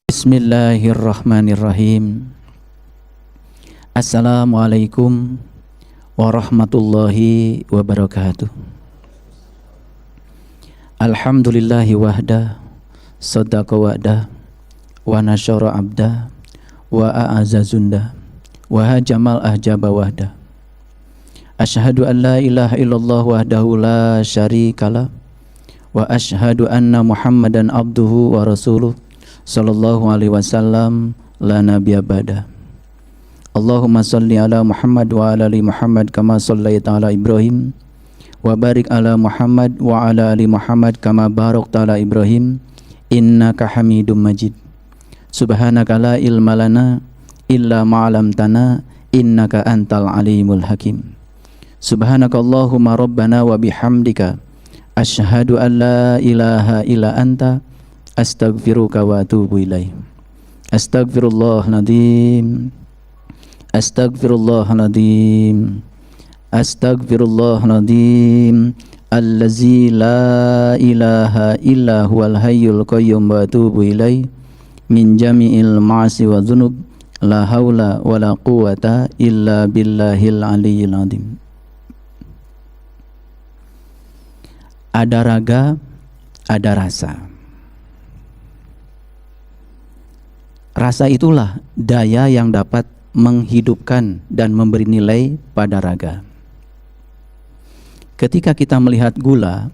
Bismillahirrahmanirrahim. Assalamualaikum warahmatullahi wabarakatuh. Alhamdulillahi wahda, sadaqa wa'da, wa nasyara abda, wa a'azza zunda, wa hajamal ahjaba wahda. Asyhadu an la ilaha illallah wahdahu la syarikalah, wa asyhadu anna Muhammadan abduhu wa rasuluh sallallahu alaihi wasallam la nabiyya ba'da. Allahumma salli ala Muhammad wa ala ali Muhammad kama shallaita ala Ibrahim wa barik ala Muhammad wa ala ali Muhammad kama barakta ala Ibrahim innaka Hamidum Majid. Subhanaka la ilma lana illa ma 'allamtana innaka antal alimul hakim. Subhanaka Allahumma rabbana wa bihamdika asyhadu an la ilaha illa anta astaghfiruka wa atubu ilaih. Astaghfirullahaladzim, astaghfirullahaladzim, astaghfirullahaladzim, allazi la ilaha illa huwal hayyul qayyum wa atubu ilaih min jami'il ma'asi wa dhunub la hawla wa la quwata illa billahil aliyyil azim. Ada raga, ada rasa. Rasa itulah daya yang dapat menghidupkan dan memberi nilai pada raga. Ketika kita melihat gula,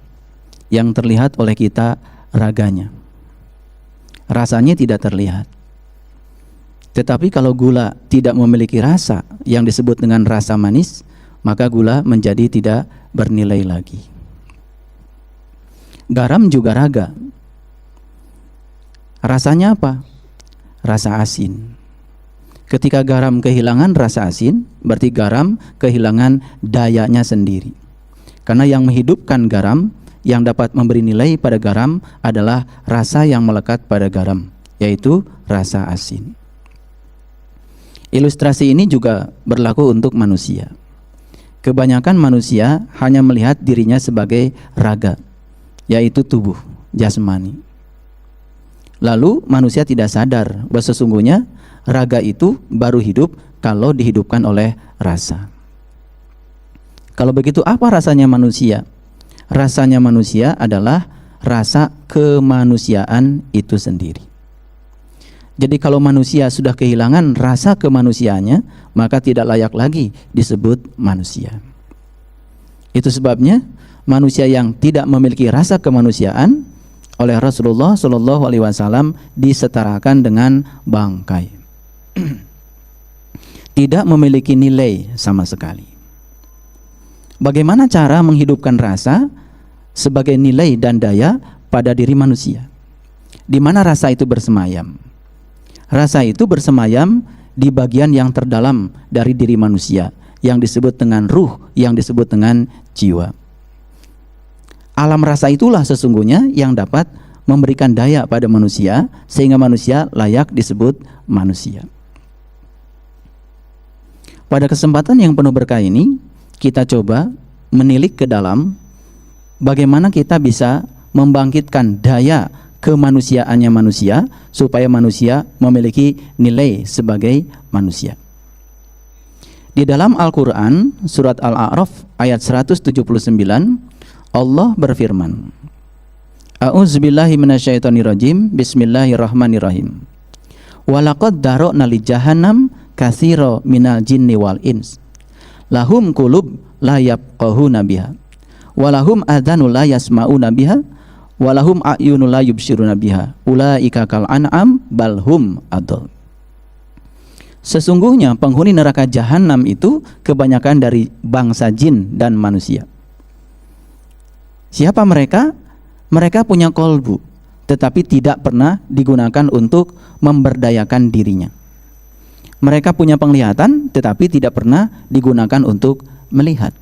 yang terlihat oleh kita raganya. Rasanya tidak terlihat. Tetapi kalau gula tidak memiliki rasa yang disebut dengan rasa manis, maka gula menjadi tidak bernilai lagi. Garam juga raga. Rasanya apa? Rasa asin. Ketika garam kehilangan rasa asin, berarti garam kehilangan dayanya sendiri. Karena yang menghidupkan garam, yang dapat memberi nilai pada garam adalah rasa yang melekat pada garam, yaitu rasa asin. Ilustrasi ini juga berlaku untuk manusia. Kebanyakan manusia hanya melihat dirinya sebagai raga, yaitu tubuh jasmani. Lalu manusia tidak sadar bahwa sesungguhnya raga itu baru hidup kalau dihidupkan oleh rasa. Kalau begitu apa rasanya manusia? Rasanya manusia adalah rasa kemanusiaan itu sendiri. Jadi kalau manusia sudah kehilangan rasa kemanusiaannya, maka tidak layak lagi disebut manusia. Itu sebabnya manusia yang tidak memiliki rasa kemanusiaan oleh Rasulullah Shallallahu Alaihi Wasallam disetarakan dengan bangkai, tidak memiliki nilai sama sekali. Bagaimana cara menghidupkan rasa sebagai nilai dan daya pada diri manusia? Di mana rasa itu bersemayam? Rasa itu bersemayam di bagian yang terdalam dari diri manusia, yang disebut dengan ruh, yang disebut dengan jiwa. Alam rasa itulah sesungguhnya yang dapat memberikan daya pada manusia sehingga manusia layak disebut manusia. Pada kesempatan yang penuh berkah ini, kita coba menilik ke dalam bagaimana kita bisa membangkitkan daya kemanusiaannya manusia supaya manusia memiliki nilai sebagai manusia. Di dalam Al-Quran, surat Al-A'raf ayat 179, Allah berfirman, A'udzubillahi minasyaitonirrajim, bismillahirrahmanirrahim. Walaqad dara'na li jahannam katsira minal jinni wal ins. Lahum qulub la yafqahuna biha, walahum adhanu la yasma'una biha, walahum a'yunu la yubsiruna biha. Ulaika kal an'am bal hum adall. Sesungguhnya penghuni neraka jahanam itu kebanyakan dari bangsa jin dan manusia. Siapa mereka? Mereka punya kolbu, tetapi tidak pernah digunakan untuk memberdayakan dirinya. Mereka punya penglihatan, tetapi tidak pernah digunakan untuk melihat.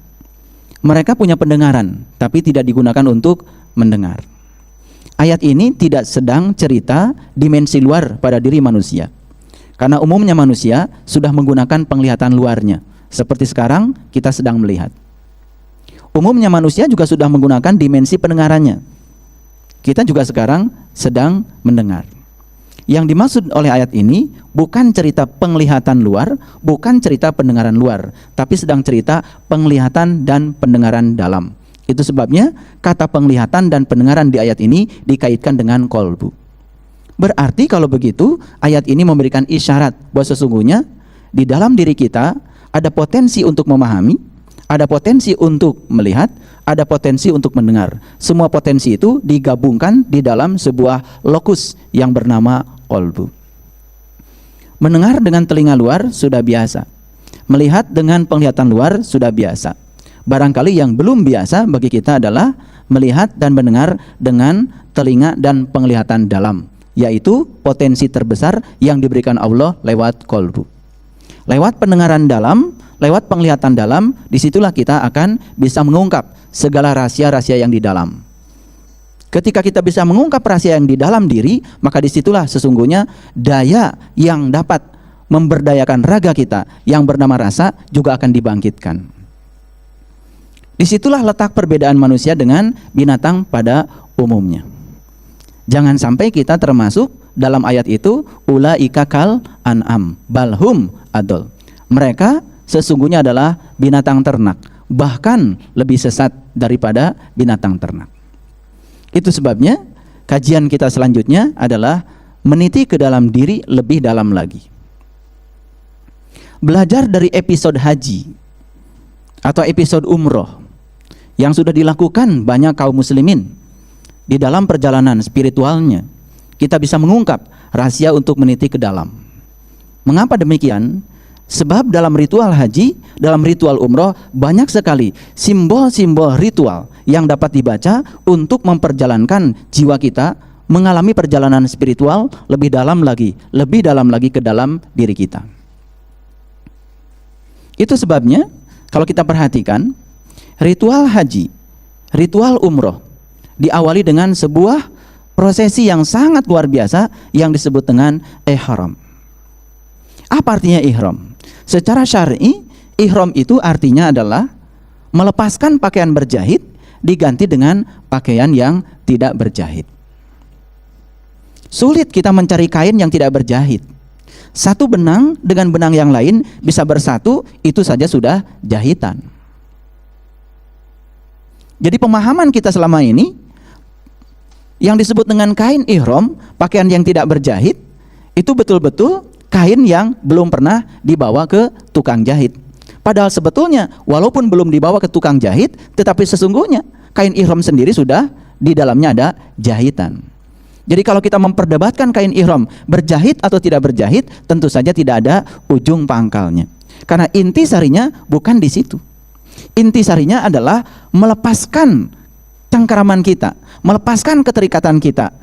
Mereka punya pendengaran, tapi tidak digunakan untuk mendengar. Ayat ini tidak sedang cerita dimensi luar pada diri manusia. Karena umumnya manusia sudah menggunakan penglihatan luarnya. Seperti sekarang kita sedang melihat. Umumnya manusia juga sudah menggunakan dimensi pendengarannya. Kita juga sekarang sedang mendengar. Yang dimaksud oleh ayat ini bukan cerita penglihatan luar, bukan cerita pendengaran luar, tapi sedang cerita penglihatan dan pendengaran dalam. Itu sebabnya kata penglihatan dan pendengaran di ayat ini dikaitkan dengan kolbu. Berarti kalau begitu ayat ini memberikan isyarat bahwa sesungguhnya di dalam diri kita ada potensi untuk memahami, ada potensi untuk melihat, ada potensi untuk mendengar. Semua potensi itu digabungkan di dalam sebuah lokus yang bernama kolbu. Mendengar dengan telinga luar sudah biasa, melihat dengan penglihatan luar sudah biasa. Barangkali yang belum biasa bagi kita adalah melihat dan mendengar dengan telinga dan penglihatan dalam, yaitu potensi terbesar yang diberikan Allah lewat kolbu. Lewat pendengaran dalam, lewat penglihatan dalam, disitulah kita akan bisa mengungkap segala rahasia-rahasia yang di dalam. Ketika kita bisa mengungkap rahasia yang di dalam diri, maka disitulah sesungguhnya daya yang dapat memberdayakan raga kita yang bernama rasa juga akan dibangkitkan. Disitulah letak perbedaan manusia dengan binatang pada umumnya. Jangan sampai kita termasuk dalam ayat itu, ulaika kal an'am balhum adol. Mereka sesungguhnya adalah binatang ternak, bahkan lebih sesat daripada binatang ternak. Itu sebabnya kajian kita selanjutnya adalah meniti ke dalam diri lebih dalam lagi. Belajar dari episode haji atau episode umroh yang sudah dilakukan banyak kaum muslimin di dalam perjalanan spiritualnya, kita bisa mengungkap rahasia untuk meniti ke dalam. Mengapa demikian? Sebab dalam ritual haji, dalam ritual umroh banyak sekali simbol-simbol ritual yang dapat dibaca untuk memperjalankan jiwa kita mengalami perjalanan spiritual lebih dalam lagi ke dalam diri kita. Itu sebabnya kalau kita perhatikan ritual haji, ritual umroh diawali dengan sebuah prosesi yang sangat luar biasa yang disebut dengan ihram. Apa artinya ihram? Secara syar'i, ihram itu artinya adalah melepaskan pakaian berjahit diganti dengan pakaian yang tidak berjahit. Sulit kita mencari kain yang tidak berjahit. Satu benang dengan benang yang lain bisa bersatu, itu saja sudah jahitan. Jadi pemahaman kita selama ini yang disebut dengan kain ihram, pakaian yang tidak berjahit, itu betul-betul kain yang belum pernah dibawa ke tukang jahit. Padahal sebetulnya walaupun belum dibawa ke tukang jahit, tetapi sesungguhnya kain ihram sendiri sudah di dalamnya ada jahitan. Jadi kalau kita memperdebatkan kain ihram berjahit atau tidak berjahit, tentu saja tidak ada ujung pangkalnya. Karena inti sarinya bukan di situ. Inti sarinya adalah melepaskan cengkeraman kita, melepaskan keterikatan kita.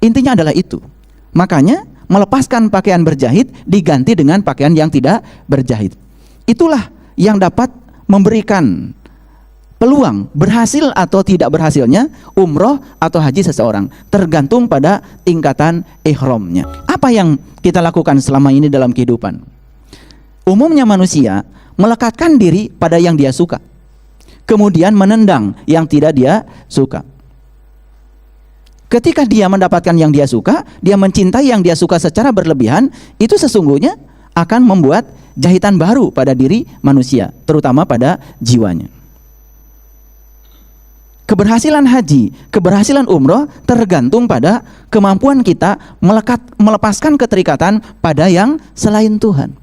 Intinya adalah itu. Makanya melepaskan pakaian berjahit diganti dengan pakaian yang tidak berjahit. Itulah yang dapat memberikan peluang berhasil atau tidak berhasilnya umroh atau haji seseorang, tergantung pada tingkatan ihramnya. Apa yang kita lakukan selama ini dalam kehidupan? Umumnya manusia melekatkan diri pada yang dia suka, kemudian menendang yang tidak dia suka. Ketika dia mendapatkan yang dia suka, dia mencintai yang dia suka secara berlebihan, itu sesungguhnya akan membuat jahitan baru pada diri manusia, terutama pada jiwanya. Keberhasilan haji, keberhasilan umroh tergantung pada kemampuan kita melepaskan keterikatan pada yang selain Tuhan.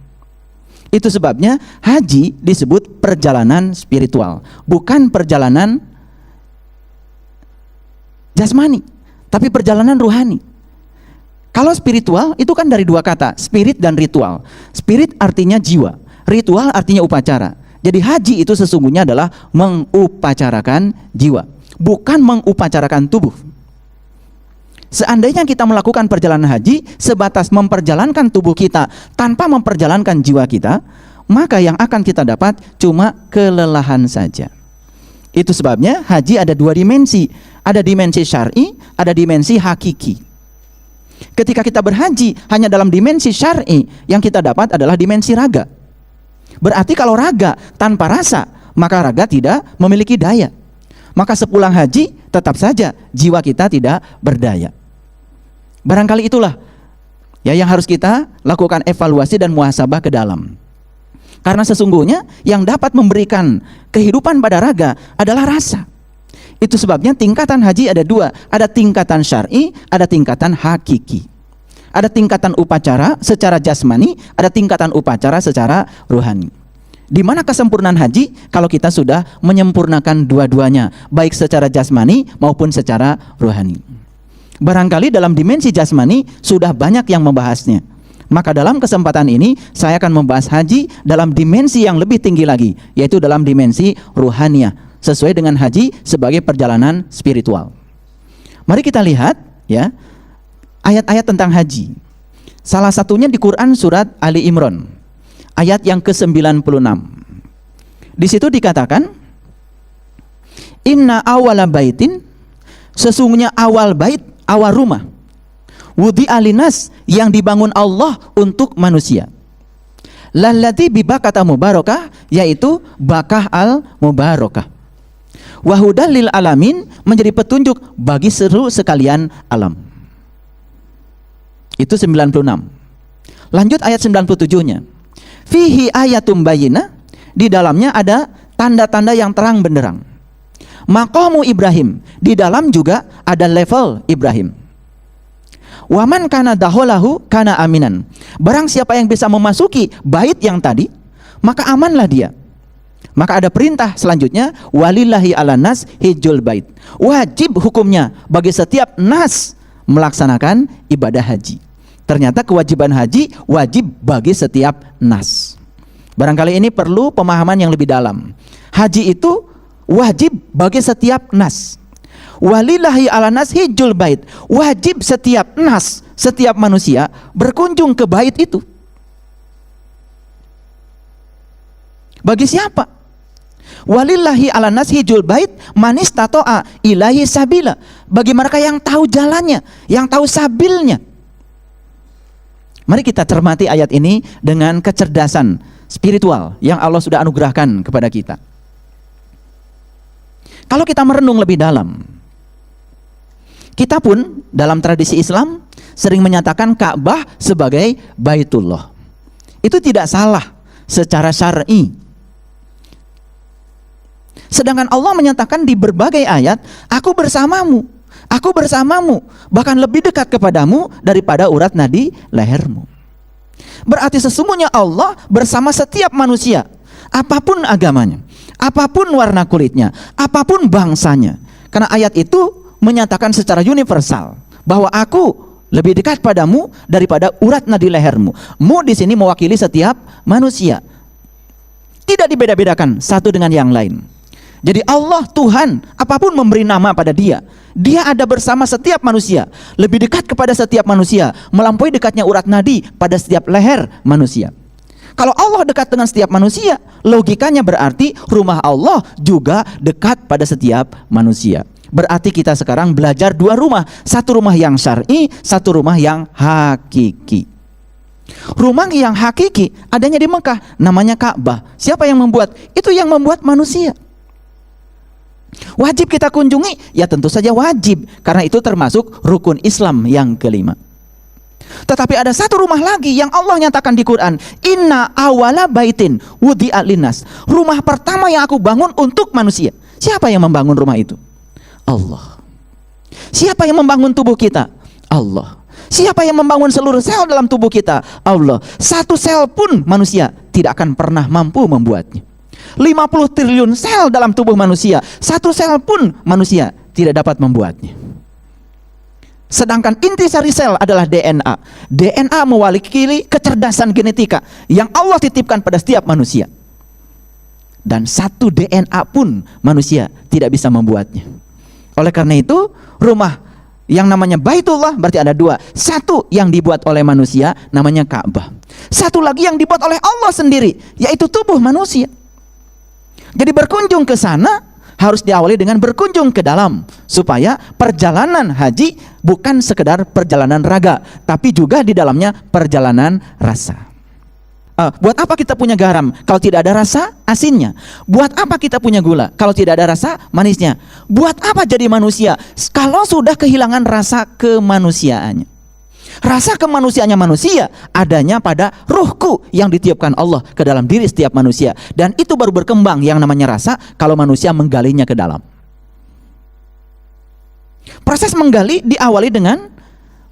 Itu sebabnya haji disebut perjalanan spiritual, bukan perjalanan jasmani, tapi perjalanan ruhani. Kalau spiritual itu kan dari dua kata, spirit dan ritual. Spirit artinya jiwa, ritual artinya upacara. Jadi haji itu sesungguhnya adalah mengupacarakan jiwa, bukan mengupacarakan tubuh. Seandainya kita melakukan perjalanan haji sebatas memperjalankan tubuh kita tanpa memperjalankan jiwa kita, maka yang akan kita dapat cuma kelelahan saja. Itu sebabnya haji ada dua dimensi. Ada dimensi syar'i, ada dimensi hakiki. Ketika kita berhaji hanya dalam dimensi syar'i, yang kita dapat adalah dimensi raga. Berarti kalau raga tanpa rasa, maka raga tidak memiliki daya. Maka sepulang haji tetap saja jiwa kita tidak berdaya. Barangkali itulah Ya, yang harus kita lakukan evaluasi dan muhasabah ke dalam. Karena sesungguhnya yang dapat memberikan kehidupan pada raga adalah rasa. Itu sebabnya tingkatan haji ada dua, ada tingkatan syar'i, ada tingkatan hakiki. Ada tingkatan upacara secara jasmani, ada tingkatan upacara secara rohani. Di mana kesempurnaan haji? Kalau kita sudah menyempurnakan dua-duanya, baik secara jasmani maupun secara rohani. Barangkali dalam dimensi jasmani sudah banyak yang membahasnya. Maka dalam kesempatan ini saya akan membahas haji dalam dimensi yang lebih tinggi lagi, yaitu dalam dimensi ruhaniyah, sesuai dengan haji sebagai perjalanan spiritual. Mari kita lihat ya ayat-ayat tentang haji. Salah satunya di Quran surat Ali Imran ayat yang ke-96. Di situ dikatakan, inna awala baitin, sesungguhnya awal bait, awal rumah, wudi alinas, yang dibangun Allah untuk manusia, lalladzi bibakata mubarakah, yaitu bakah al mubarakah, wahudal lil alamin, menjadi petunjuk bagi seluruh sekalian alam. Itu 96. Lanjut ayat 97-nya. Fihi ayatum bayyinah, di dalamnya ada tanda-tanda yang terang benderang. Maqamu Ibrahim, di dalam juga ada level Ibrahim. Waman kana daholahu kana aminan, barang siapa yang bisa memasuki bait yang tadi, maka amanlah dia. Maka ada perintah selanjutnya, walillahi ala nas hijjul bait, wajib hukumnya bagi setiap nas melaksanakan ibadah haji. Ternyata kewajiban haji wajib bagi setiap nas. Barangkali ini perlu pemahaman yang lebih dalam. Haji itu wajib bagi setiap nas. Walillahi ala nas hijjul bait, wajib setiap nas, setiap manusia berkunjung ke bait itu. Bagi siapa? Walillahi ala nas hijjul bait manis tato'a ilahi sabila, bagi mereka yang tahu jalannya, yang tahu sabilnya. Mari kita cermati ayat ini dengan kecerdasan spiritual yang Allah sudah anugerahkan kepada kita. Kalau kita merenung lebih dalam, kita pun dalam tradisi Islam sering menyatakan Ka'bah sebagai Baitullah. Itu tidak salah secara syar'i. Sedangkan Allah menyatakan di berbagai ayat, aku bersamamu, bahkan lebih dekat kepadamu daripada urat nadi lehermu. Berarti sesungguhnya Allah bersama setiap manusia, apapun agamanya, apapun warna kulitnya, apapun bangsanya. Karena ayat itu menyatakan secara universal bahwa aku lebih dekat padamu daripada urat nadi lehermu. Mu di sini mewakili setiap manusia, tidak dibeda-bedakan satu dengan yang lain. Jadi Allah Tuhan, apapun memberi nama pada dia, dia ada bersama setiap manusia, lebih dekat kepada setiap manusia, melampaui dekatnya urat nadi pada setiap leher manusia. Kalau Allah dekat dengan setiap manusia, logikanya berarti rumah Allah juga dekat pada setiap manusia. Berarti kita sekarang belajar dua rumah, satu rumah yang syar'i, satu rumah yang hakiki. Rumah yang hakiki adanya di Mekah, namanya Ka'bah. Siapa yang membuat? Itu yang membuat manusia. Wajib kita kunjungi? Ya tentu saja wajib, karena itu termasuk rukun Islam yang kelima. Tetapi ada satu rumah lagi yang Allah nyatakan di Quran, inna awala baitin wudi'a linnas, rumah pertama yang aku bangun untuk manusia. Siapa yang membangun rumah itu? Allah. Siapa yang membangun tubuh kita? Allah. Siapa yang membangun seluruh sel dalam tubuh kita? Allah. Satu sel pun manusia tidak akan pernah mampu membuatnya. 50 triliun sel dalam tubuh manusia, satu sel pun manusia tidak dapat membuatnya. Sedangkan intisari sel adalah DNA. DNA mewakili kecerdasan genetika yang Allah titipkan pada setiap manusia. Dan satu DNA pun manusia tidak bisa membuatnya. Oleh karena itu, rumah yang namanya Baitullah berarti ada dua. Satu yang dibuat oleh manusia, namanya Ka'bah. Satu lagi yang dibuat oleh Allah sendiri, yaitu tubuh manusia. Jadi berkunjung ke sana harus diawali dengan berkunjung ke dalam, supaya perjalanan haji bukan sekedar perjalanan raga, tapi juga di dalamnya perjalanan rasa. Buat apa kita punya garam kalau tidak ada rasa asinnya? Buat apa kita punya gula kalau tidak ada rasa manisnya? Buat apa jadi manusia kalau sudah kehilangan rasa kemanusiaannya? Rasa kemanusiaannya manusia adanya pada ruhku yang ditiupkan Allah ke dalam diri setiap manusia. Dan itu baru berkembang yang namanya rasa kalau manusia menggalinya ke dalam. Proses menggali diawali dengan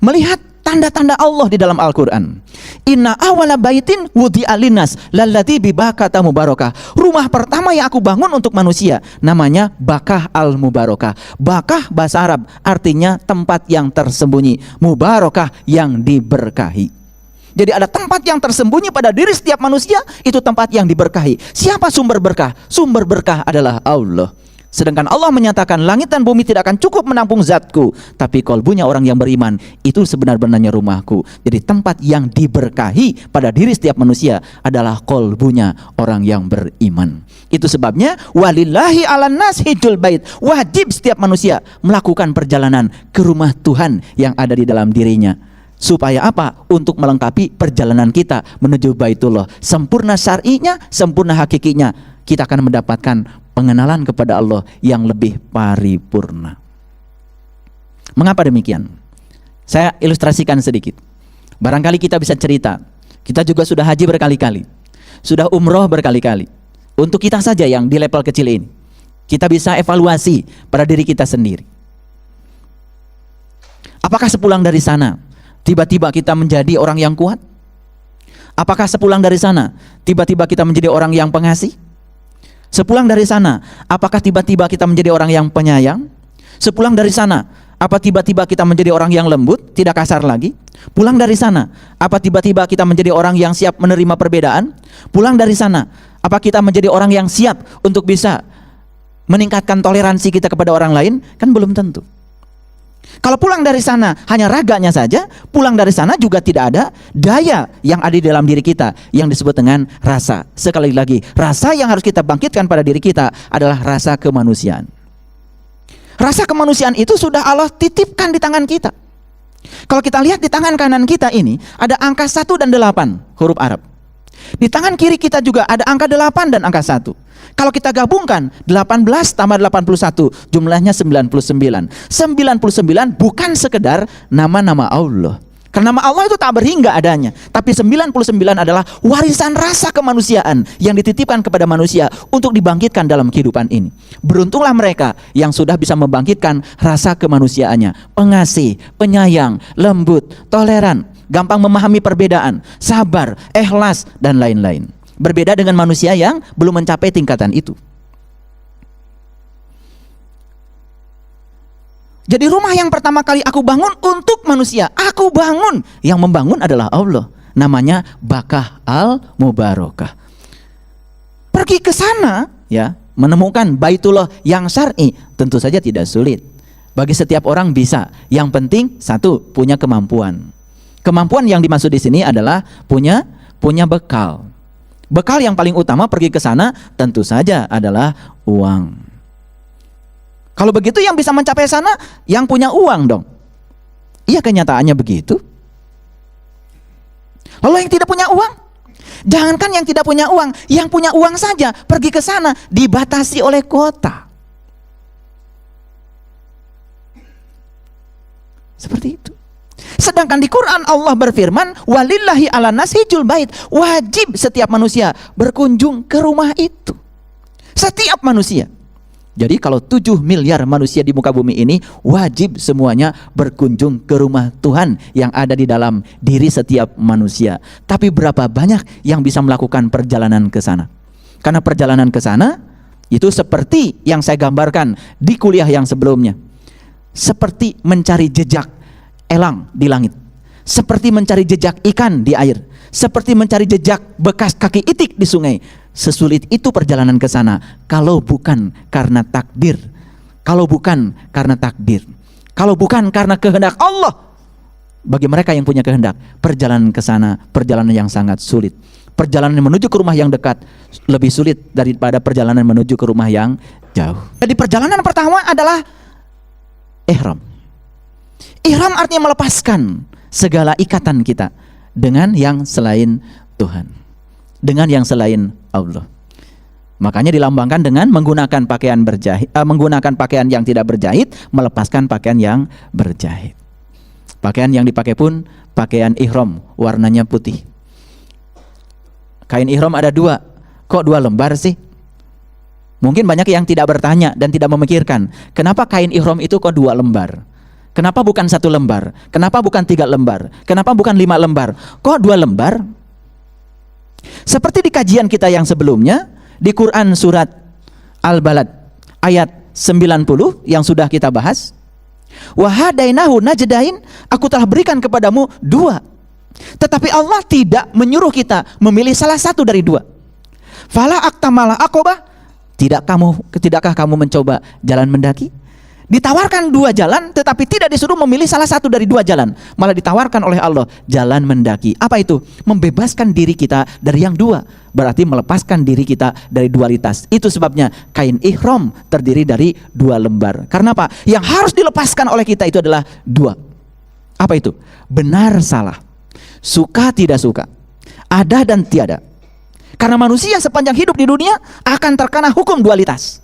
melihat tanda-tanda Allah di dalam Al-Quran. Inna awala baitin wudi'a linnas lalladzi bibakata mubarakah. Rumah pertama yang aku bangun untuk manusia namanya Bakah al-Mubarakah. Bakah bahasa Arab artinya tempat yang tersembunyi, mubarakah yang diberkahi. Jadi ada tempat yang tersembunyi pada diri setiap manusia, itu tempat yang diberkahi. Siapa sumber berkah? Sumber berkah adalah Allah. Sedangkan Allah menyatakan langit dan bumi tidak akan cukup menampung zatku, tapi kolbunya orang yang beriman itu sebenar-benarnya rumahku. Jadi tempat yang diberkahi pada diri setiap manusia adalah kolbunya orang yang beriman. Itu sebabnya walillahi 'alan nas hijjul bait. Wajib setiap manusia melakukan perjalanan ke rumah Tuhan yang ada di dalam dirinya. Supaya apa? Untuk melengkapi perjalanan kita menuju Baitullah. Sempurna syar'inya, sempurna hakikinya. Kita akan mendapatkan pengenalan kepada Allah yang lebih paripurna. Mengapa demikian? Saya ilustrasikan sedikit. Barangkali kita bisa cerita, kita juga sudah haji berkali-kali, sudah umroh berkali-kali. Untuk kita saja yang di level kecil ini, kita bisa evaluasi pada diri kita sendiri. Apakah sepulang dari sana tiba-tiba kita menjadi orang yang kuat? Apakah sepulang dari sana tiba-tiba kita menjadi orang yang pengasih? Sepulang dari sana, apakah tiba-tiba kita menjadi orang yang penyayang? Sepulang dari sana, apa tiba-tiba kita menjadi orang yang lembut, tidak kasar lagi? Pulang dari sana, apa tiba-tiba kita menjadi orang yang siap menerima perbedaan? Pulang dari sana, apa kita menjadi orang yang siap untuk bisa meningkatkan toleransi kita kepada orang lain? Kan belum tentu. Kalau pulang dari sana hanya raganya saja, pulang dari sana juga tidak ada daya yang ada di dalam diri kita yang disebut dengan rasa. Sekali lagi, rasa yang harus kita bangkitkan pada diri kita adalah rasa kemanusiaan. Rasa kemanusiaan itu sudah Allah titipkan di tangan kita. Kalau kita lihat di tangan kanan kita ini ada angka 1 dan 8 huruf Arab. Di tangan kiri kita juga ada angka 8 dan angka 1. Kalau kita gabungkan 18 tambah 81 jumlahnya 99. 99 bukan sekedar nama-nama Allah. Karena nama Allah itu tak berhingga adanya. Tapi 99 adalah warisan rasa kemanusiaan yang dititipkan kepada manusia untuk dibangkitkan dalam kehidupan ini. Beruntunglah mereka yang sudah bisa membangkitkan rasa kemanusiaannya. Pengasih, penyayang, lembut, toleran, gampang memahami perbedaan, sabar, ikhlas, dan lain-lain. Berbeda dengan manusia yang belum mencapai tingkatan itu. Jadi rumah yang pertama kali aku bangun untuk manusia. Aku bangun. Yang membangun adalah Allah. Namanya Bakah al-Mubarakah. Pergi ke sana ya, menemukan Baitullah yang syar'i tentu saja tidak sulit. Bagi setiap orang bisa. Yang penting satu, punya kemampuan. Kemampuan yang dimaksud di sini adalah punya bekal. Bekal yang paling utama pergi ke sana tentu saja adalah uang. Kalau begitu yang bisa mencapai sana yang punya uang dong. Iya, kenyataannya begitu. Lalu yang tidak punya uang? Jangankan yang tidak punya uang, yang punya uang saja pergi ke sana dibatasi oleh kuota. Seperti itu. Sedangkan di Quran Allah berfirman, walillahi 'alan nas hijjul bait. Wajib setiap manusia berkunjung ke rumah itu. Setiap manusia. Jadi kalau 7 miliar manusia di muka bumi ini, wajib semuanya berkunjung ke rumah Tuhan yang ada di dalam diri setiap manusia. Tapi berapa banyak yang bisa melakukan perjalanan ke sana? Karena perjalanan ke sana itu seperti yang saya gambarkan di kuliah yang sebelumnya. Seperti mencari jejak elang di langit, seperti mencari jejak ikan di air, seperti mencari jejak bekas kaki itik di sungai. Sesulit itu perjalanan ke sana kalau bukan karena takdir, kalau bukan karena takdir, kalau bukan karena kehendak Allah. Bagi mereka yang punya kehendak, perjalanan ke sana perjalanan yang sangat sulit. Perjalanan menuju ke rumah yang dekat lebih sulit daripada perjalanan menuju ke rumah yang jauh. Jadi perjalanan pertama adalah ihram. Ihram artinya melepaskan segala ikatan kita dengan yang selain Tuhan, dengan yang selain Allah. Makanya dilambangkan dengan menggunakan pakaian berjahit, menggunakan pakaian yang tidak berjahit, melepaskan pakaian yang berjahit. Pakaian yang dipakai pun pakaian ihram, warnanya putih. Kain ihram ada 2. Kok 2 lembar sih? Mungkin banyak yang tidak bertanya dan tidak memikirkan, kenapa kain ihram itu kok 2 lembar? Kenapa bukan 1 lembar? Kenapa bukan 3 lembar? Kenapa bukan 5 lembar? Kok 2 lembar? Seperti di kajian kita yang sebelumnya, di Quran surat Al-Balad ayat 90 yang sudah kita bahas, wa hadainahu najdain, aku telah berikan kepadamu 2. Tetapi Allah tidak menyuruh kita memilih salah satu dari 2. Fala aktamala aqobah, tidakkah kamu mencoba jalan mendaki? Ditawarkan 2 jalan, tetapi tidak disuruh memilih salah satu dari 2 jalan. Malah ditawarkan oleh Allah jalan mendaki. Apa itu? Membebaskan diri kita dari yang 2. Berarti melepaskan diri kita dari dualitas. Itu sebabnya kain ihram terdiri dari 2 lembar. Karena apa? Yang harus dilepaskan oleh kita itu adalah 2. Apa itu? Benar salah, suka tidak suka, ada dan tiada. Karena manusia sepanjang hidup di dunia akan terkena hukum dualitas.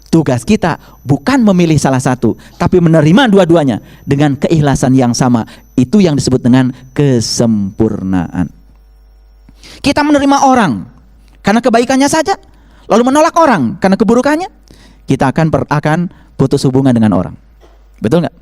Tugas kita bukan memilih salah satu, tapi menerima dua-duanya dengan keikhlasan yang sama. Itu yang disebut dengan kesempurnaan. Kita menerima orang karena kebaikannya saja, lalu menolak orang karena keburukannya, kita akan putus hubungan dengan orang. Betul nggak?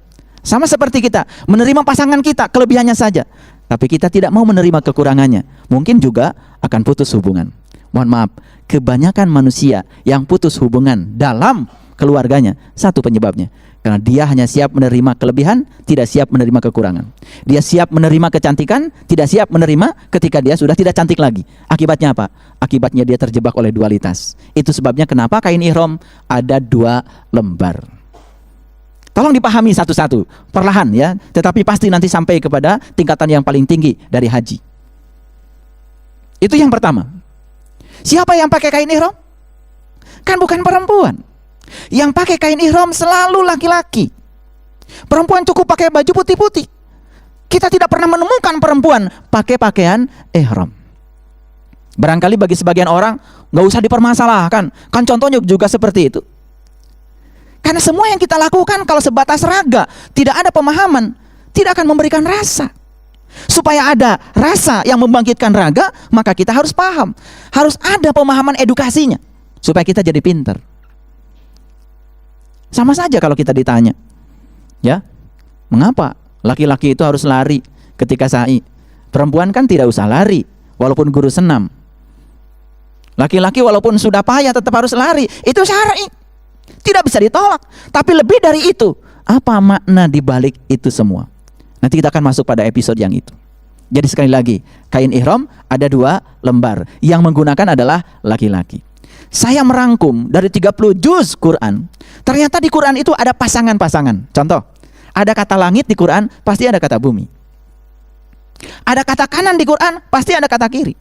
Sama seperti kita menerima pasangan kita kelebihannya saja, tapi kita tidak mau menerima kekurangannya, mungkin juga akan putus hubungan. Mohon maaf, kebanyakan manusia yang putus hubungan dalam keluarganya, satu penyebabnya, karena dia hanya siap menerima kelebihan, tidak siap menerima kekurangan. Dia siap menerima kecantikan, tidak siap menerima ketika dia sudah tidak cantik lagi. Akibatnya apa? Akibatnya dia terjebak oleh dualitas. Itu sebabnya kenapa kain ihram ada 2 lembar. Tolong dipahami satu-satu, perlahan ya, tetapi pasti nanti sampai kepada tingkatan yang paling tinggi dari haji. Itu yang pertama. Siapa yang pakai kain ihram? Kan bukan perempuan. Yang pakai kain ihram selalu laki-laki. Perempuan cukup pakai baju putih-putih. Kita tidak pernah menemukan perempuan pakai pakaian ihram. Barangkali bagi sebagian orang nggak usah dipermasalahkan. Kan contohnya juga seperti itu. Karena semua yang kita lakukan kalau sebatas raga, tidak ada pemahaman, tidak akan memberikan rasa. Supaya ada rasa yang membangkitkan raga, maka kita harus paham. Harus ada pemahaman edukasinya supaya kita jadi pintar. Sama saja kalau kita ditanya, ya, mengapa laki-laki itu harus lari ketika sa'i? Perempuan kan tidak usah lari, walaupun guru senam. Laki-laki walaupun sudah payah tetap harus lari. Itu syar'i, tidak bisa ditolak. Tapi lebih dari itu, apa makna dibalik itu semua? Nanti kita akan masuk pada episode yang itu. Jadi sekali lagi, kain ihram ada 2 lembar. Yang menggunakan adalah laki-laki. Saya merangkum dari 30 juz Quran. Ternyata di Quran itu ada pasangan-pasangan. Contoh, ada kata langit di Quran, pasti ada kata bumi. Ada kata kanan di Quran, pasti ada kata kiri.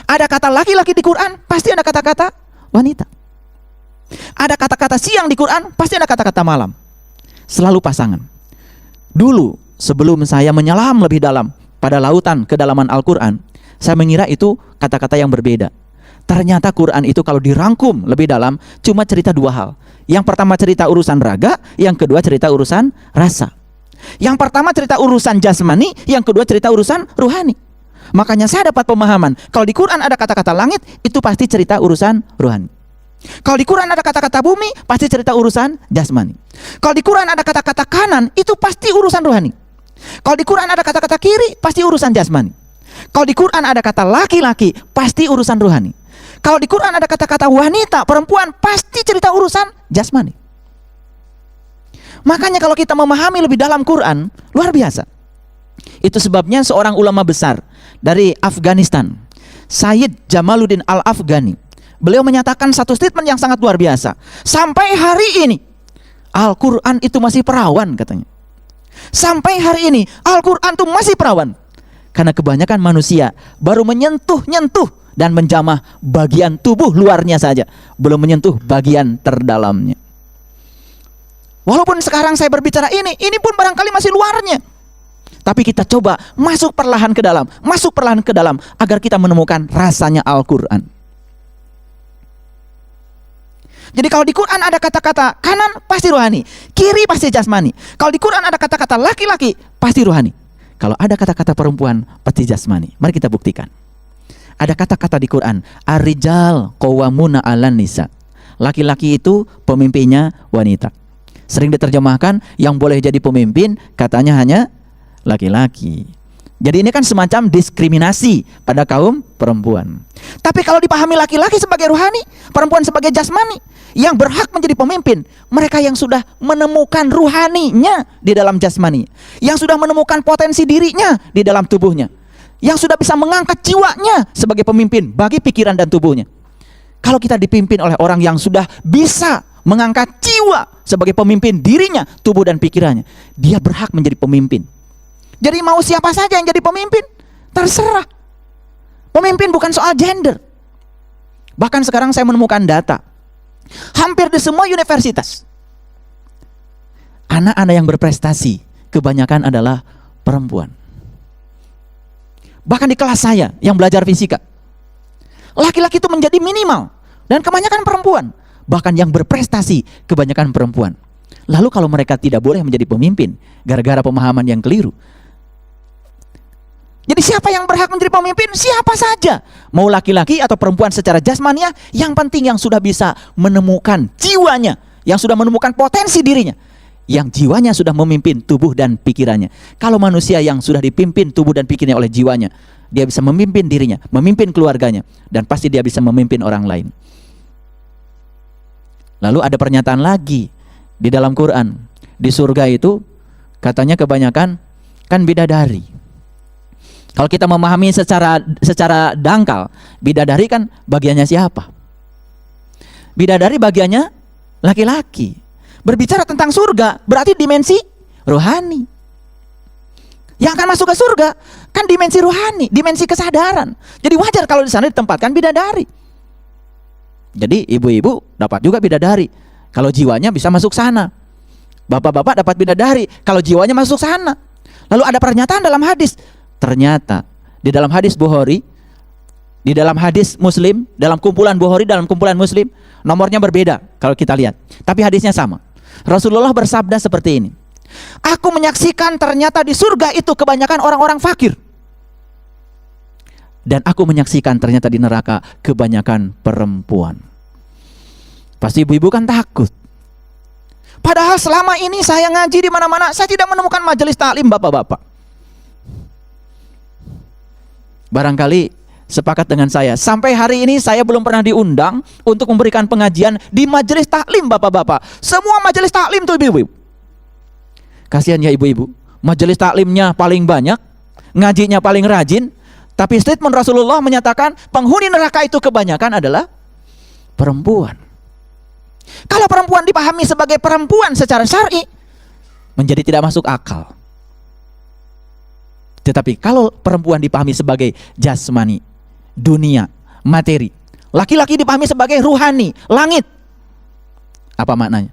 Ada kata laki-laki di Quran, pasti ada kata-kata wanita. Ada kata-kata siang di Quran, pasti ada kata-kata malam. Selalu pasangan. Dulu sebelum saya menyelam lebih dalam pada lautan kedalaman Al-Quran, saya mengira itu kata-kata yang berbeda. Ternyata Quran itu kalau dirangkum lebih dalam cuma cerita 2 hal. Yang pertama cerita urusan raga, yang kedua cerita urusan rasa. Yang pertama cerita urusan jasmani, yang kedua cerita urusan ruhani. Makanya saya dapat pemahaman, kalau di Quran ada kata-kata langit, itu pasti cerita urusan ruhani. Kalau di Quran ada kata-kata bumi, pasti cerita urusan jasmani. Kalau di Quran ada kata-kata kanan, itu pasti urusan ruhani. Kalau di Quran ada kata-kata kiri, pasti urusan jasmani. Kalau di Quran ada kata laki-laki, pasti urusan ruhani. Kalau di Quran ada kata-kata wanita, perempuan, pasti cerita urusan jasmani. Makanya kalau kita memahami lebih dalam Quran, luar biasa. Itu sebabnya seorang ulama besar dari Afghanistan, Sayyid Jamaluddin Al-Afghani, beliau menyatakan satu statement yang sangat luar biasa. Sampai hari ini Al-Quran itu masih perawan, katanya. Sampai hari ini Al-Quran itu masih perawan. Karena kebanyakan manusia baru menyentuh-nyentuh dan menjamah bagian tubuh luarnya saja, belum menyentuh bagian terdalamnya. Walaupun sekarang saya berbicara ini pun barangkali masih luarnya. Tapi kita coba masuk perlahan ke dalam, masuk perlahan ke dalam, agar kita menemukan rasanya Al-Quran. Jadi kalau di Quran ada kata-kata kanan, pasti rohani, kiri pasti jasmani. Kalau di Quran ada kata-kata laki-laki, Pasti rohani. Kalau ada kata-kata perempuan, pasti jasmani. Mari kita buktikan. Ada kata-kata di Quran, ar-rijal qawwamuna 'alan nisa. Laki-laki itu pemimpinnya wanita. Sering diterjemahkan yang boleh jadi pemimpin katanya hanya laki-laki. Jadi ini kan semacam diskriminasi pada kaum perempuan. Tapi kalau dipahami laki-laki sebagai rohani, perempuan sebagai jasmani, yang berhak menjadi pemimpin, mereka yang sudah menemukan ruhaninya di dalam jasmani, yang sudah menemukan potensi dirinya di dalam tubuhnya, yang sudah bisa mengangkat jiwanya sebagai pemimpin bagi pikiran dan tubuhnya. Kalau kita dipimpin oleh orang yang sudah bisa mengangkat jiwa sebagai pemimpin dirinya, tubuh dan pikirannya, dia berhak menjadi pemimpin. Jadi mau siapa saja yang jadi pemimpin, terserah. Pemimpin bukan soal gender. Bahkan sekarang saya menemukan data, hampir di semua universitas, anak-anak yang berprestasi kebanyakan adalah perempuan. Bahkan di kelas saya yang belajar fisika, laki-laki itu menjadi minimal dan kebanyakan perempuan. Bahkan yang berprestasi kebanyakan perempuan. Lalu kalau mereka tidak boleh menjadi pemimpin gara-gara pemahaman yang keliru, jadi siapa yang berhak menjadi pemimpin? Siapa saja, mau laki-laki atau perempuan secara jasmania. Yang penting yang sudah bisa menemukan jiwanya, yang sudah menemukan potensi dirinya, yang jiwanya sudah memimpin tubuh dan pikirannya. Kalau manusia yang sudah dipimpin tubuh dan pikirnya oleh jiwanya, dia bisa memimpin dirinya, memimpin keluarganya, dan pasti dia bisa memimpin orang lain. Lalu ada pernyataan lagi di dalam Quran, di surga itu katanya kebanyakan kan bidadari. Kalau kita memahami secara dangkal, bidadari kan bagiannya siapa? Bidadari bagiannya laki-laki. Berbicara tentang surga berarti dimensi rohani. Yang akan masuk ke surga kan dimensi rohani, dimensi kesadaran. Jadi wajar kalau di sana ditempatkan bidadari. Jadi ibu-ibu dapat juga bidadari kalau jiwanya bisa masuk sana. Bapak-bapak dapat bidadari kalau jiwanya masuk sana. Lalu ada pernyataan dalam hadis, ternyata di dalam hadis Bukhari, di dalam hadis Muslim, dalam kumpulan Bukhari, dalam kumpulan Muslim, nomornya berbeda kalau kita lihat, tapi hadisnya sama. Rasulullah bersabda seperti ini, aku menyaksikan ternyata di surga itu kebanyakan orang-orang fakir, dan aku menyaksikan ternyata di neraka kebanyakan perempuan. Pasti ibu-ibu kan takut. Padahal selama ini saya ngaji di mana-mana, saya tidak menemukan majelis taklim bapak-bapak. Barangkali sepakat dengan saya, sampai hari ini saya belum pernah diundang untuk memberikan pengajian di majelis taklim bapak-bapak. Semua majelis taklim tuh ibu-ibu. Kasihan ya ibu-ibu, majelis taklimnya paling banyak, ngajinya paling rajin, tapi statement Rasulullah menyatakan penghuni neraka itu kebanyakan adalah perempuan. Kalau perempuan dipahami sebagai perempuan secara syar'i, menjadi tidak masuk akal. Tetapi kalau perempuan dipahami sebagai jasmani, dunia, materi, laki-laki dipahami sebagai ruhani, langit, apa maknanya?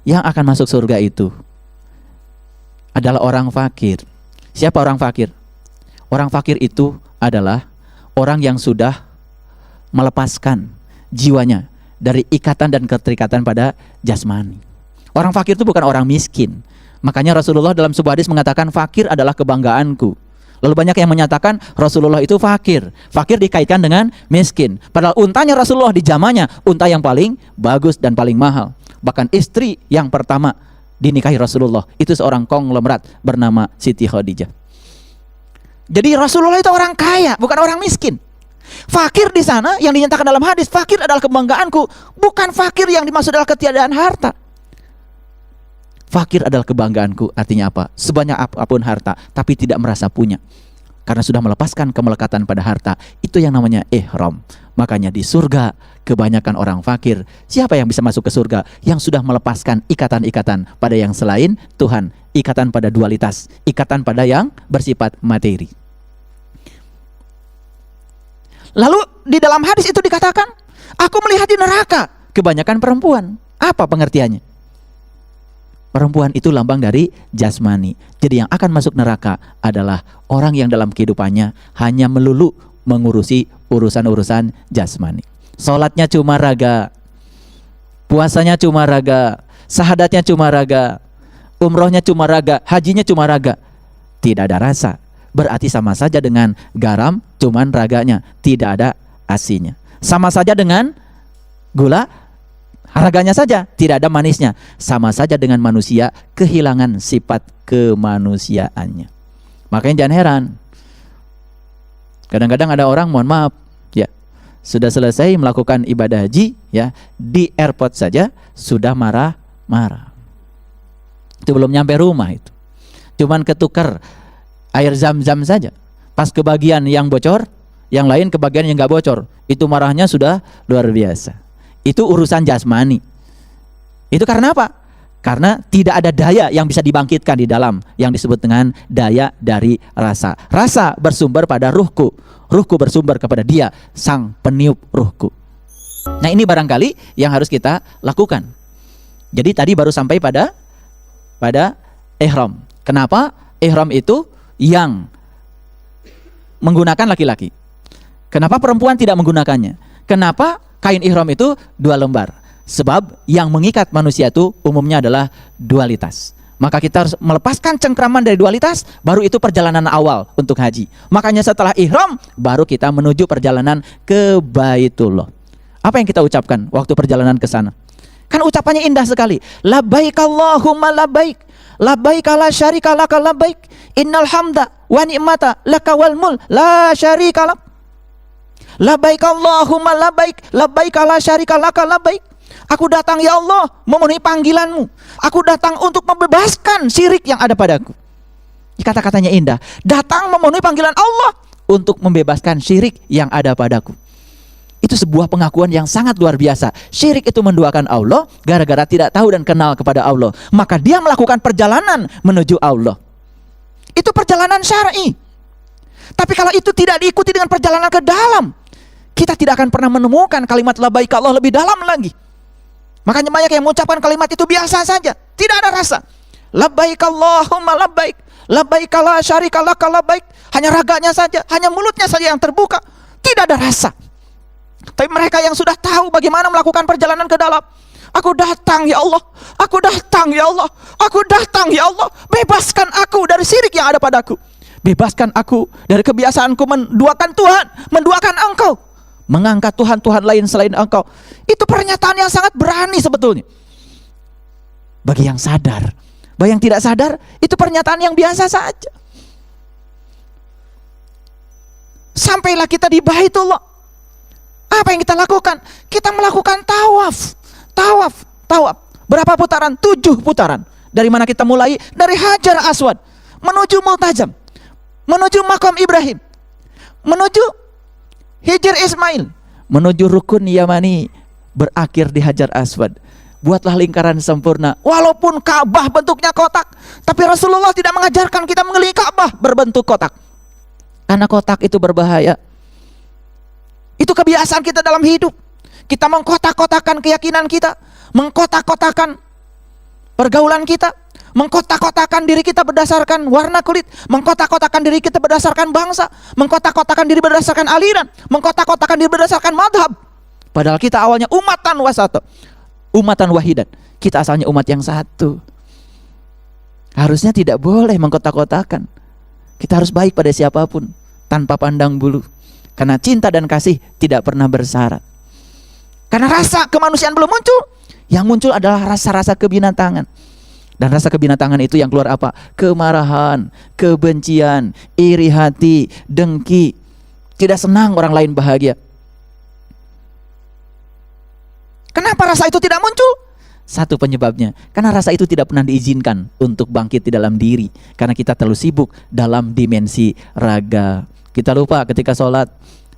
Yang akan masuk surga itu adalah orang fakir. Siapa orang fakir? Orang fakir itu adalah orang yang sudah melepaskan jiwanya dari ikatan dan keterikatan pada jasmani. Orang fakir itu bukan orang miskin. Makanya Rasulullah dalam sebuah hadis mengatakan fakir adalah kebanggaanku. Lalu banyak yang menyatakan Rasulullah itu fakir. Fakir dikaitkan dengan miskin. Padahal untanya Rasulullah di zamannya unta yang paling bagus dan paling mahal. Bahkan istri yang pertama dinikahi Rasulullah itu seorang konglomerat bernama Siti Khadijah. Jadi Rasulullah itu orang kaya, bukan orang miskin. Fakir di sana yang dinyatakan dalam hadis, fakir adalah kebanggaanku, bukan fakir yang dimaksud adalah ketiadaan harta. Fakir adalah kebanggaanku, artinya apa? Sebanyak apapun harta, tapi tidak merasa punya. Karena sudah melepaskan kemelekatan pada harta. Itu yang namanya ihram. Makanya di surga, kebanyakan orang fakir. Siapa yang bisa masuk ke surga? Yang sudah melepaskan ikatan-ikatan pada yang selain Tuhan. Ikatan pada dualitas. Ikatan pada yang bersifat materi. Lalu di dalam hadis itu dikatakan, aku melihat di neraka kebanyakan perempuan. Apa pengertiannya? Perempuan itu lambang dari jasmani. Jadi yang akan masuk neraka adalah orang yang dalam kehidupannya hanya melulu mengurusi urusan-urusan jasmani. Salatnya cuma raga, puasanya cuma raga, syahadatnya cuma raga, umrohnya cuma raga, hajinya cuma raga. tidak ada rasa. Berarti sama saja dengan garam, cuman raganya, tidak ada asinnya. Sama saja dengan gula, raganya saja, tidak ada manisnya. Sama saja dengan manusia, kehilangan sifat kemanusiaannya. Makanya jangan heran, kadang-kadang ada orang, mohon maaf ya, sudah selesai melakukan ibadah haji ya, di airport saja sudah marah-marah. Itu belum nyampe rumah itu, cuman ketukar air zam-zam saja. Pas kebagian yang bocor, yang lain kebagian yang nggak bocor, itu marahnya sudah luar biasa. Itu urusan jasmani. Itu karena apa? Karena tidak ada daya yang bisa dibangkitkan di dalam yang disebut dengan daya dari rasa. Rasa bersumber pada ruhku, ruhku bersumber kepada Dia, sang peniup ruhku. Nah, ini barangkali yang harus kita lakukan. Jadi tadi baru sampai pada ihram. Kenapa ihram itu yang menggunakan laki-laki? Kenapa perempuan tidak menggunakannya? Kenapa kain ihram itu 2 lembar? Sebab yang mengikat manusia itu umumnya adalah dualitas. Maka kita harus melepaskan cengkraman dari dualitas, baru itu perjalanan awal untuk haji. Makanya setelah ihram, baru kita menuju perjalanan ke Baitullah. Apa yang kita ucapkan waktu perjalanan ke sana? Kan ucapannya indah sekali. Labbaik Allahumma labbaik, labbaik la syarika laka labbaik, innal hamda wa ni'mata laka wal mul la syarika lak. Labbaik Allahumma labbaik, labbaik la syarika laka labbaik. Aku datang ya Allah memenuhi panggilanmu. Aku datang untuk membebaskan syirik yang ada padaku. Kata-katanya indah. Datang memenuhi panggilan Allah untuk membebaskan syirik yang ada padaku. Itu sebuah pengakuan yang sangat luar biasa. Syirik itu menduakan Allah gara-gara tidak tahu dan kenal kepada Allah. Maka dia melakukan perjalanan menuju Allah. Itu perjalanan syar'i. Tapi kalau itu tidak diikuti dengan perjalanan ke dalam, kita tidak akan pernah menemukan kalimat labbaik Allah lebih dalam lagi. Makanya banyak yang mengucapkan kalimat itu biasa saja, tidak ada rasa. Labbaik Allahumma labbaik, labbaik la syarika laka labbaik. Hanya raganya saja, hanya mulutnya saja yang terbuka, tidak ada rasa. Tapi mereka yang sudah tahu bagaimana melakukan perjalanan ke dalam, aku datang ya Allah, aku datang ya Allah, aku datang ya Allah, bebaskan aku dari syirik yang ada padaku. Bebaskan aku dari kebiasaanku menduakan Tuhan, menduakan Engkau, mengangkat Tuhan-Tuhan lain selain Engkau. Itu pernyataan yang sangat berani sebetulnya. Bagi yang sadar. Bagi yang tidak sadar, itu pernyataan yang biasa saja. Sampailah kita di Baitullah. Apa yang kita lakukan? Kita melakukan tawaf. Tawaf. Berapa putaran? 7 putaran. Dari mana kita mulai? Dari Hajar Aswad menuju Multazam, menuju Makam Ibrahim, menuju Hijr Ismail, menuju Rukun Yamani, berakhir di Hajar Aswad. Buatlah lingkaran sempurna. Walaupun Ka'bah bentuknya kotak, tapi Rasulullah tidak mengajarkan kita mengelilingi Ka'bah berbentuk kotak, karena kotak itu berbahaya. Itu kebiasaan kita dalam hidup. Kita mengkotak-kotakan keyakinan kita, mengkotak-kotakan pergaulan kita, mengkotak-kotakan diri kita berdasarkan warna kulit, mengkotak-kotakan diri kita berdasarkan bangsa, mengkotak-kotakan diri berdasarkan aliran, mengkotak-kotakan diri berdasarkan madhab. Padahal kita awalnya umatan wasata, umatan wahidat. Kita asalnya umat yang satu. Harusnya tidak boleh mengkotak-kotakan. Kita harus baik pada siapapun, tanpa pandang bulu. Karena cinta dan kasih tidak pernah bersyarat. Karena rasa kemanusiaan belum muncul, yang muncul adalah rasa-rasa kebinatangan. Dan rasa kebinatangan itu yang keluar apa? Kemarahan, kebencian, iri hati, dengki, tidak senang orang lain bahagia. Kenapa rasa itu tidak muncul? Satu penyebabnya, karena rasa itu tidak pernah diizinkan untuk bangkit di dalam diri. Karena kita terlalu sibuk dalam dimensi raga. Kita lupa ketika sholat,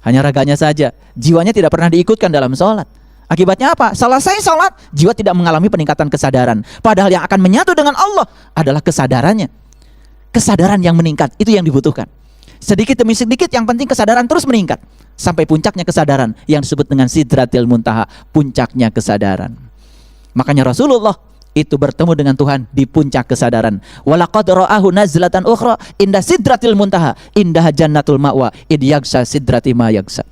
hanya raganya saja, jiwanya tidak pernah diikutkan dalam sholat. Akibatnya apa? Selesai sholat, jiwa tidak mengalami peningkatan kesadaran. Padahal yang akan menyatu dengan Allah adalah kesadarannya. Kesadaran yang meningkat, itu yang dibutuhkan. Sedikit demi sedikit, yang penting kesadaran terus meningkat. Sampai puncaknya kesadaran, yang disebut dengan Sidratil Muntaha, puncaknya kesadaran. Makanya Rasulullah itu bertemu dengan Tuhan di puncak kesadaran. Walaqad ra'ahu nazlatan ukhra inda Sidratil Muntaha, indah jannatul ma'wa, id yaghsha sidrati ma yaghsha.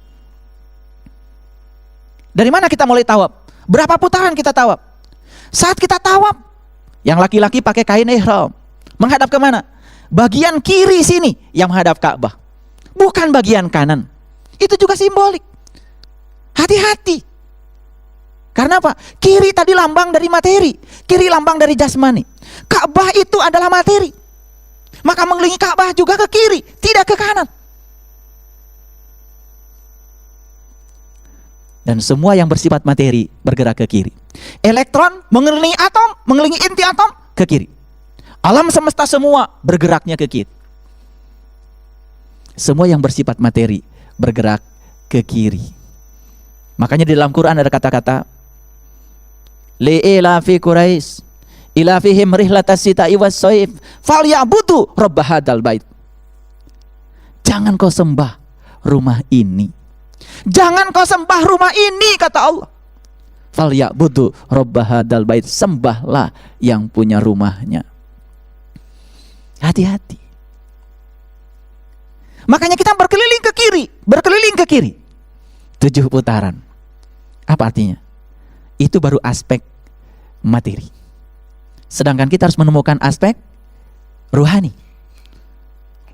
Dari mana kita mulai tawaf? Berapa putaran kita tawaf? Saat kita tawaf, yang laki-laki pakai kain ihram, menghadap ke mana? bagian kiri sini yang menghadap Ka'bah, bukan bagian kanan. Itu juga simbolik. Hati-hati. Karena apa? Kiri tadi lambang dari materi, kiri lambang dari jasmani. Ka'bah itu adalah materi. Maka mengelilingi Ka'bah juga ke kiri, tidak ke kanan. Dan semua yang bersifat materi bergerak ke kiri. Elektron mengelilingi atom, mengelilingi inti atom ke kiri. Alam semesta semua bergeraknya ke kiri. Semua yang bersifat materi bergerak ke kiri. Makanya di dalam Quran ada kata-kata li'ilafi Quraisy ilafihim rihlatas sita'i was-shaif falyabudu rabb hadzal bait. Jangan kau sembah rumah ini. Jangan kau sembah rumah ini, kata Allah. Falyabudu rabb hadzal bait, sembahlah yang punya rumahnya. Hati-hati. Makanya kita berkeliling ke kiri, berkeliling ke kiri. 7 putaran. Apa artinya? Itu baru aspek materi. Sedangkan kita harus menemukan aspek ruhani.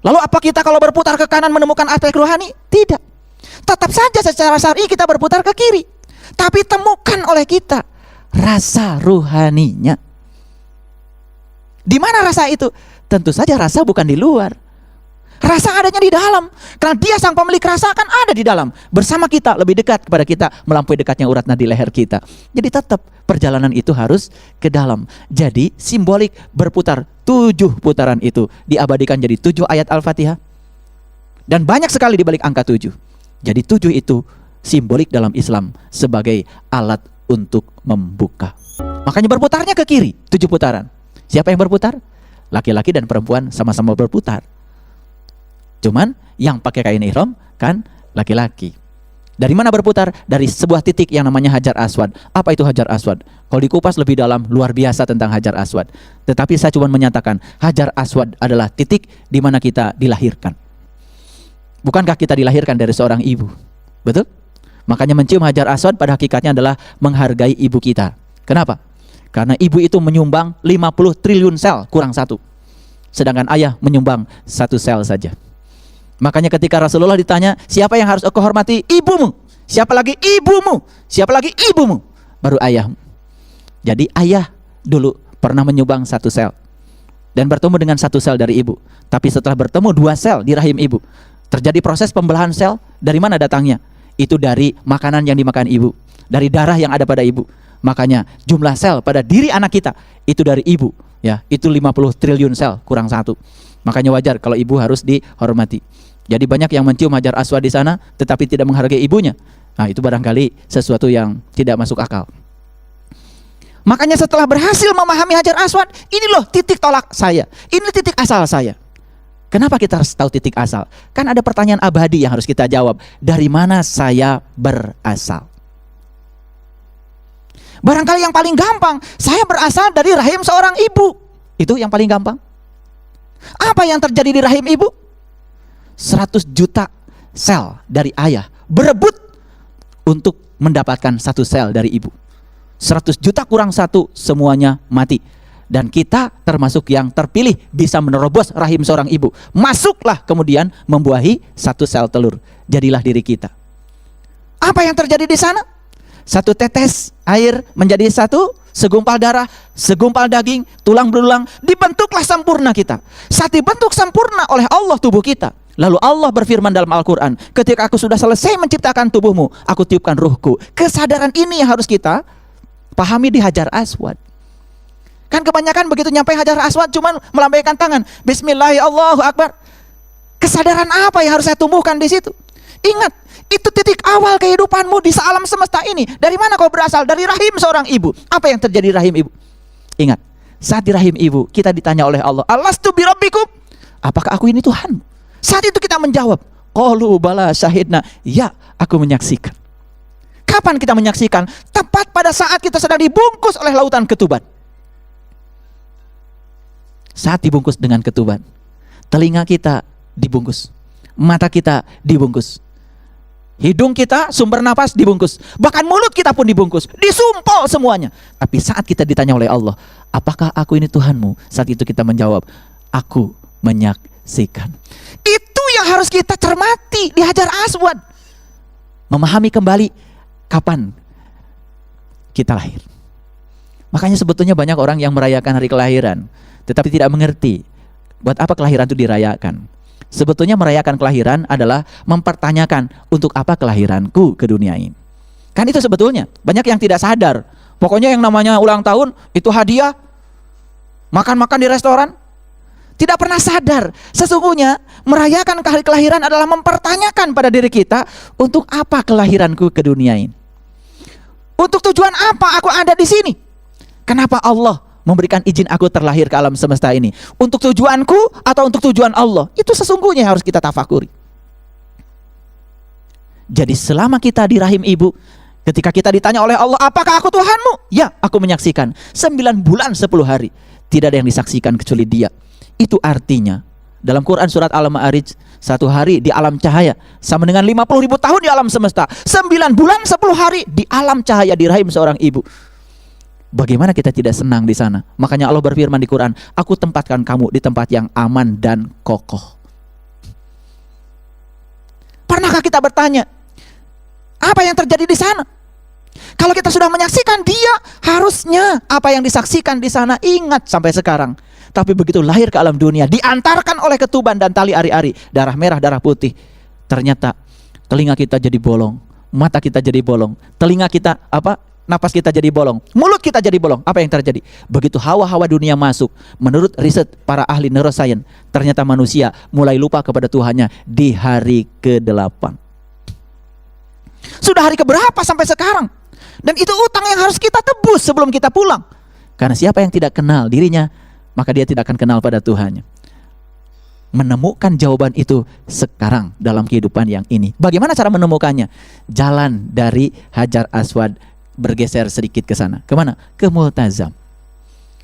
Lalu apa kita kalau berputar ke kanan menemukan aspek ruhani? Tidak. Tetap saja secara syar'i kita berputar ke kiri. Tapi temukan oleh kita rasa ruhaninya. Di mana rasa itu? Tentu saja rasa bukan di luar. Rasa adanya di dalam. Karena dia sang pemilik rasa kan ada di dalam. Bersama kita, lebih dekat kepada kita, melampaui dekatnya urat nadi leher kita. Jadi tetap perjalanan itu harus ke dalam. Jadi simbolik berputar 7 putaran itu diabadikan jadi 7 ayat Al-Fatihah. Dan banyak sekali di balik angka 7. Jadi 7 itu simbolik dalam Islam sebagai alat untuk membuka. Makanya berputarnya ke kiri, 7 putaran. Siapa yang berputar? Laki-laki dan perempuan sama-sama berputar. Cuman yang pakai kain ihram kan laki-laki. Dari mana berputar? Dari sebuah titik yang namanya Hajar Aswad. Apa itu Hajar Aswad? Kalau dikupas lebih dalam, luar biasa tentang Hajar Aswad. Tetapi saya cuma menyatakan Hajar Aswad adalah titik di mana kita dilahirkan. Bukankah kita dilahirkan dari seorang ibu? Betul? Makanya mencium Hajar Aswad pada hakikatnya adalah menghargai ibu kita. Kenapa? Karena ibu itu menyumbang 50 triliun sel kurang 1. Sedangkan ayah menyumbang 1 sel saja. Makanya ketika Rasulullah ditanya, siapa yang harus engkau hormati? Ibumu. Siapa lagi? Ibumu. Siapa lagi? Ibumu. Baru ayahmu. Jadi ayah dulu pernah menyumbang 1 sel dan bertemu dengan 1 sel dari ibu. Tapi setelah bertemu 2 sel di rahim ibu, terjadi proses pembelahan sel. Dari mana datangnya? Itu dari makanan yang dimakan ibu, dari darah yang ada pada ibu. Makanya jumlah sel pada diri anak kita itu dari ibu, ya, itu 50 triliun sel kurang 1. Makanya wajar kalau ibu harus dihormati. Jadi banyak yang mencium Hajar Aswad di sana tetapi tidak menghargai ibunya. Nah, itu barangkali sesuatu yang tidak masuk akal. Makanya setelah berhasil memahami Hajar Aswad, ini loh titik tolak saya. Ini titik asal saya. Kenapa kita harus tahu titik asal? Kan ada pertanyaan abadi yang harus kita jawab. Dari mana saya berasal? Barangkali yang paling gampang, saya berasal dari rahim seorang ibu. Itu yang paling gampang. Apa yang terjadi di rahim ibu? 100 juta sel dari ayah berebut untuk mendapatkan 1 sel dari ibu. 100 juta kurang 1 semuanya mati. Dan kita termasuk yang terpilih bisa menerobos rahim seorang ibu. Masuklah kemudian membuahi 1 sel telur. Jadilah diri kita. Apa yang terjadi di sana? 1 tetes air menjadi 1 segumpal darah, segumpal daging, tulang belulang, dibentuklah sempurna kita. Saat dibentuk sempurna oleh Allah tubuh kita, lalu Allah berfirman dalam Al-Quran, ketika aku sudah selesai menciptakan tubuhmu, aku tiupkan ruhku. Kesadaran ini yang harus kita pahami di Hajar Aswad. Kan kebanyakan begitu nyampe Hajar Aswad cuman melambaikan tangan, Bismillah, Allahu Akbar. Kesadaran apa yang harus saya tumbuhkan di situ? Ingat, itu titik awal kehidupanmu di alam semesta ini. Dari mana kau berasal? Dari rahim seorang ibu. Apa yang terjadi di rahim ibu? Ingat, saat di rahim ibu kita ditanya oleh Allah, Alastu birabbikum? Apakah aku ini Tuhan? Saat itu kita menjawab, qalu bala syahidna. Ya, aku menyaksikan. Kapan kita menyaksikan? Tepat pada saat kita sedang dibungkus oleh lautan ketuban. Saat dibungkus dengan ketuban, telinga kita dibungkus, mata kita dibungkus, hidung kita, sumber napas dibungkus, bahkan mulut kita pun dibungkus, disumpal semuanya. Tapi saat kita ditanya oleh Allah, apakah aku ini Tuhanmu? Saat itu kita menjawab, aku menyaksikan. Itu yang harus kita cermati di Hajar Aswad. Memahami kembali kapan kita lahir. Makanya sebetulnya banyak orang yang merayakan hari kelahiran, tetapi tidak mengerti buat apa kelahiran itu dirayakan. Sebetulnya merayakan kelahiran adalah mempertanyakan, untuk apa kelahiranku ke dunia ini. Kan itu sebetulnya. Banyak yang tidak sadar. Pokoknya yang namanya ulang tahun itu hadiah, makan-makan di restoran. Tidak pernah sadar, sesungguhnya merayakan hari kelahiran adalah mempertanyakan pada diri kita, untuk apa kelahiranku ke dunia ini? Untuk tujuan apa aku ada di sini? Kenapa Allah memberikan izin aku terlahir ke alam semesta ini? Untuk tujuanku atau untuk tujuan Allah? Itu sesungguhnya harus kita tafakuri. Jadi selama kita di rahim ibu, ketika kita ditanya oleh Allah, apakah aku Tuhanmu? Ya, aku menyaksikan 9 bulan 10 hari. Tidak ada yang disaksikan kecuali Dia. Itu artinya dalam Quran surat Al-Ma'arij, 1 hari di alam cahaya sama dengan 50.000 tahun di alam semesta. 9 bulan 10 hari di alam cahaya di rahim seorang ibu. Bagaimana kita tidak senang di sana? Makanya Allah berfirman di Quran, aku tempatkan kamu di tempat yang aman dan kokoh. Pernahkah kita bertanya, apa yang terjadi di sana? Kalau kita sudah menyaksikan Dia, harusnya apa yang disaksikan di sana ingat sampai sekarang. Tapi begitu lahir ke alam dunia, diantarkan oleh ketuban dan tali ari-ari, darah merah, darah putih, ternyata telinga kita jadi bolong, mata kita jadi bolong, telinga kita napas kita jadi bolong, mulut kita jadi bolong. Apa yang terjadi? Begitu hawa-hawa dunia masuk, menurut riset para ahli neuroscience, ternyata manusia mulai lupa kepada Tuhannya di hari ke-8. Sudah hari keberapa sampai sekarang? Dan itu utang yang harus kita tebus sebelum kita pulang. Karena siapa yang tidak kenal dirinya, maka dia tidak akan kenal pada Tuhannya. Menemukan jawaban itu sekarang dalam kehidupan yang ini. Bagaimana cara menemukannya? Jalan dari Hajar Aswad, bergeser sedikit ke sana. Kemana? Ke Multazam.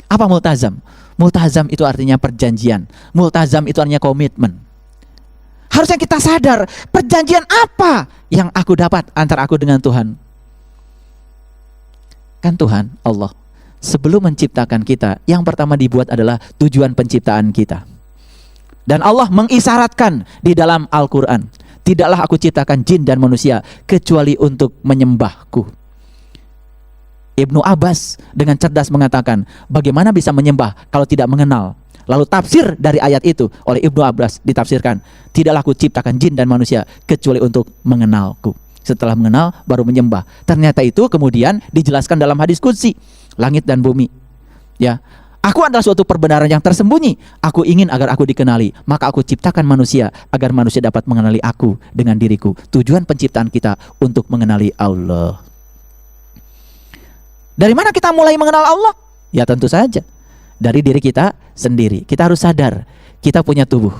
Apa Multazam? Multazam itu artinya perjanjian. Multazam itu artinya komitmen. Harusnya kita sadar, perjanjian apa yang aku dapat antara aku dengan Tuhan? Kan Tuhan, Allah, sebelum menciptakan kita, yang pertama dibuat adalah tujuan penciptaan kita. Dan Allah mengisyaratkan di dalam Al-Quran, tidaklah aku ciptakan jin dan manusia kecuali untuk menyembahku. Ibnu Abbas dengan cerdas mengatakan, bagaimana bisa menyembah kalau tidak mengenal? Lalu tafsir dari ayat itu oleh Ibnu Abbas ditafsirkan, tidaklah aku ciptakan jin dan manusia kecuali untuk mengenalku. Setelah mengenal baru menyembah. Ternyata itu kemudian dijelaskan dalam hadis qudsi, langit dan bumi. Ya, aku adalah suatu perbenaran yang tersembunyi. Aku ingin agar aku dikenali, maka aku ciptakan manusia agar manusia dapat mengenali aku dengan diriku. Tujuan penciptaan kita untuk mengenali Allah. Dari mana kita mulai mengenal Allah? Ya tentu saja dari diri kita sendiri. Kita harus sadar, kita punya tubuh.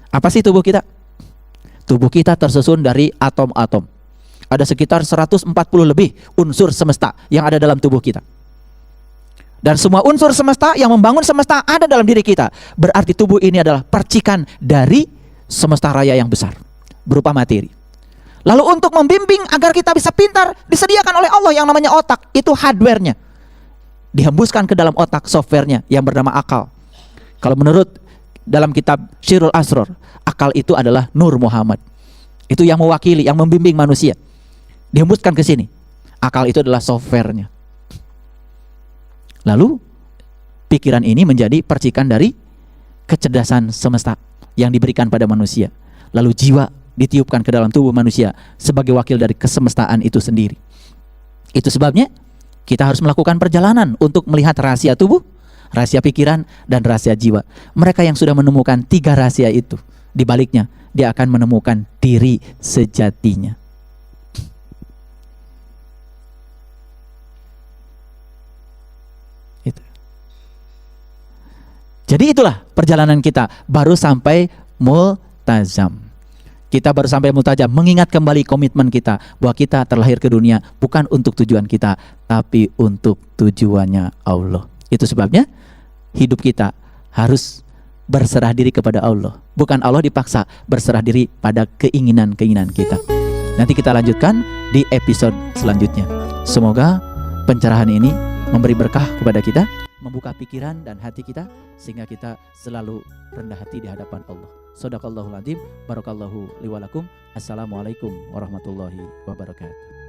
Apa sih tubuh kita? Tubuh kita tersusun dari atom-atom. Ada sekitar 140 lebih unsur semesta yang ada dalam tubuh kita. Dan semua unsur semesta yang membangun semesta ada dalam diri kita. Berarti tubuh ini adalah percikan dari semesta raya yang besar, berupa materi. Lalu untuk membimbing agar kita bisa pintar, disediakan oleh Allah yang namanya otak. Itu hardware-nya. Dihembuskan ke dalam otak software-nya yang bernama akal. Kalau menurut dalam kitab Syirul Asror, akal itu adalah Nur Muhammad. Itu yang mewakili, yang membimbing manusia. Dihembuskan ke sini. Akal itu adalah software-nya. Lalu pikiran ini menjadi percikan dari kecerdasan semesta yang diberikan pada manusia. Lalu jiwa ditiupkan ke dalam tubuh manusia sebagai wakil dari kesemestaan itu sendiri. Itu sebabnya kita harus melakukan perjalanan untuk melihat rahasia tubuh, rahasia pikiran, dan rahasia jiwa. Mereka yang sudah menemukan 3 rahasia itu, di baliknya dia akan menemukan diri sejatinya. Itu. Jadi itulah perjalanan kita baru sampai Multazam. Kita baru sampai Multazam, mengingat kembali komitmen kita bahwa kita terlahir ke dunia bukan untuk tujuan kita, tapi untuk tujuannya Allah. Itu sebabnya hidup kita harus berserah diri kepada Allah. Bukan Allah dipaksa, berserah diri pada keinginan-keinginan kita. Nanti kita lanjutkan di episode selanjutnya. Semoga pencerahan ini memberi berkah kepada kita. membuka pikiran dan hati kita sehingga kita selalu rendah hati di hadapan Allah. Shadaqallahul adzim, barakallahu li wa lakum. Assalamualaikum warahmatullahi wabarakatuh.